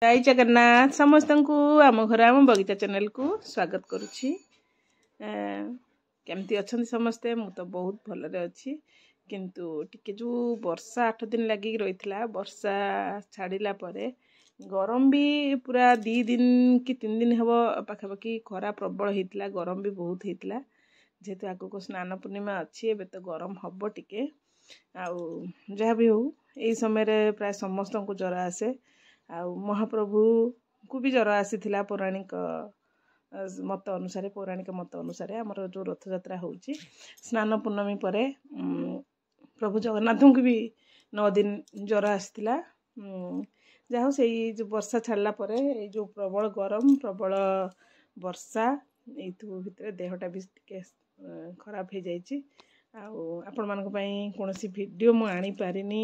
जय जगन्नाथ समस्त को आम घर आम बगीचा चैनल को स्वागत करुच्ची। केमती अच्छा समस्ते मु तो बहुत भल अच्छी किंतु टिके जो वर्षा 8 दिन लगी रही वर्षा छाड़िला परे गरम भी पूरा 2 दिन कि 3 दिन हम पाखापाखि खरा प्रबल होता गरम भी बहुत होता जेहेतु आगक स्नान पूर्णिमा अच्छी एवं तो गरम हम टिके जहाँ भी हो यही समय प्राय समस्त को ज्वर आसे आउ महाप्रभु को भी ज्वर आसी पौराणिक मत अनुसार आमर जो रथ यात्रा होची स्नान पूर्णमी परे प्रभु जगन्नाथ को भी 9 दिन ज्वर आसाला जहाँ से जो वर्षा छाड़ला परे जो प्रबल गरम प्रबल वर्षा यू भितर देहटा भी टिके खराब हो जाइए। आपण मानक पई कोनोसी वीडियो मु आनी पारिनी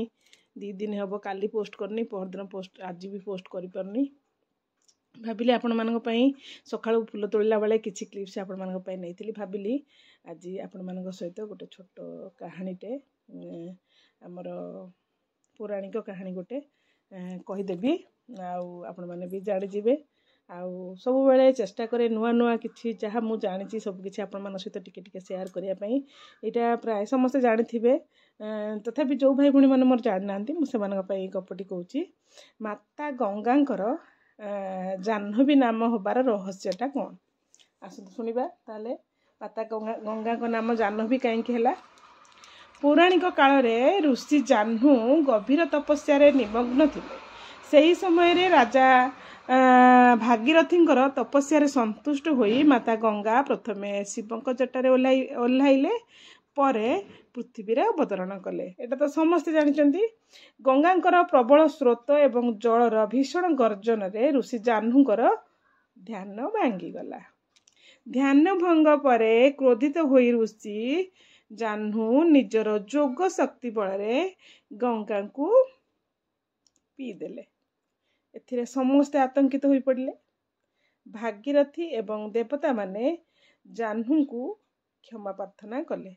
2 दिन हम काली पोस्ट करनी परदिन पोस्ट आज भी पोस्ट करि परनी भाविली आपण मानक पई सकाळु फूल तोड़ला बेले किछि क्लिप्स आपण मानक पई नैथिली भाविली आज आपण मानक सहित गोटे छोट कहानीटे हमर पौराणिक कहानी गोटे कहिदेबी आपण माने भी जानि जिवे सब बेले चेष्टा करे नुआ नुआ किछि जहाँ मु जानी सब किछि आपण मान सहित टिके टिके शेयर करिया पई एटा प्राय समस्त जानिथिबे तथापि जो भाई भणी माने मोर जानि नांती मु सेमानक पई गपटी कहूची माता गंगांकर जाह्नवी नाम होबार रहस्यटा कोन आसु सुनिबा ताले माता गंगा को नाम जाह्नवी काहेकि हैला पौराणिक काल रे ऋषि जाह्नू गभीर तपस्या रे निमग्न थिले सेही समय रे राजा भागीरथींकर तपस्या संतुष्ट होई माता गंगा प्रथमे शिवंक जटारे ओह्लाइले परे पृथ्वी रे अवतरण कले। एटा तो समस्त जानिचंती गंगांकर प्रबल स्रोत एवं जलर भीषण गर्जन रे ऋषि जाह्नूंकर ध्यान भांगी गला। ध्यान भंग परे क्रोधित होई ऋषि जाह्नू निजर जोग शक्ति बल रे गंगा को पी देले। एथिरे समस्ते आतंकित होई पड़ले। भागीरथी एवं देवता माने जाह्नू को क्षमा प्रार्थना कले।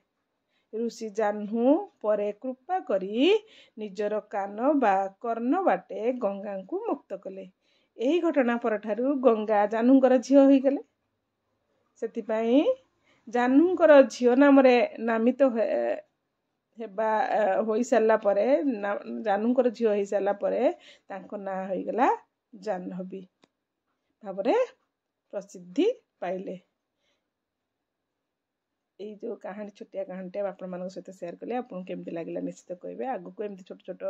ऋषि जाह्नू परे कृपा करी निजर कान बा कर्ण बाटे गंगा को मुक्त कले। यही घटना परठारु गंगा जाह्नूंकर झियो होई गले। सेतिपई जाह्नूंकर झियो नाम रे नामित हेबा होई सारला परे जाह्नूंकर झियो होई सारला परे तांको ना होई गला जाह्नवी भाबरे प्रसिद्धि पाइले। এই जो कहानी छोटिया कहानीटे आपण मानक सहित शेयर कले आपन केमती लागला निश्चित कहबे। आगु को एमती छोट छोट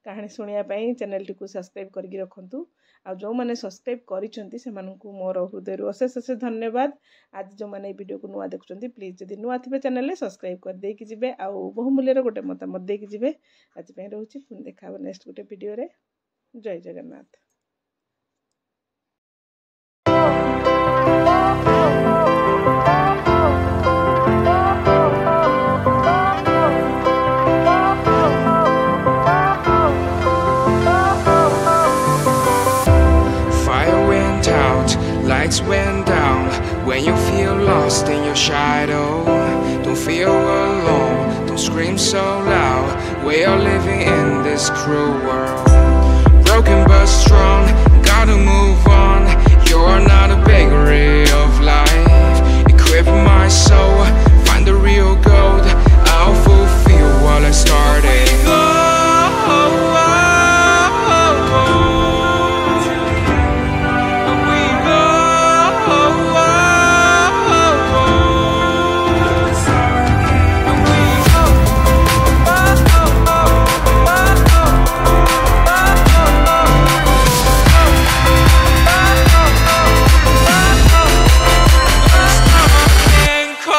कहानी सुनिया पई चैनल टी को सब्सक्राइब करके रखंतु आ जो माने सब्सक्राइब करिसंती से मानकु मोर हृदय अशेष अशेष धन्यवाद। आज जो माने वीडियो को नुआ देखुचंती प्लीज जदी नुआ थिबे चैनल ले सब्सक्राइब कर दे कि जिवे आ बहुमूल्य रे गोटे मतामत दे कि जिवे। आज पई रहउची पुन देखाबो नेक्स्ट गोटे वीडियो रे। जय Jagannath. Lights went down when you feel lost in your shadow. Don't feel alone, don't scream so loud. We are living in this cruel world, broken but strong.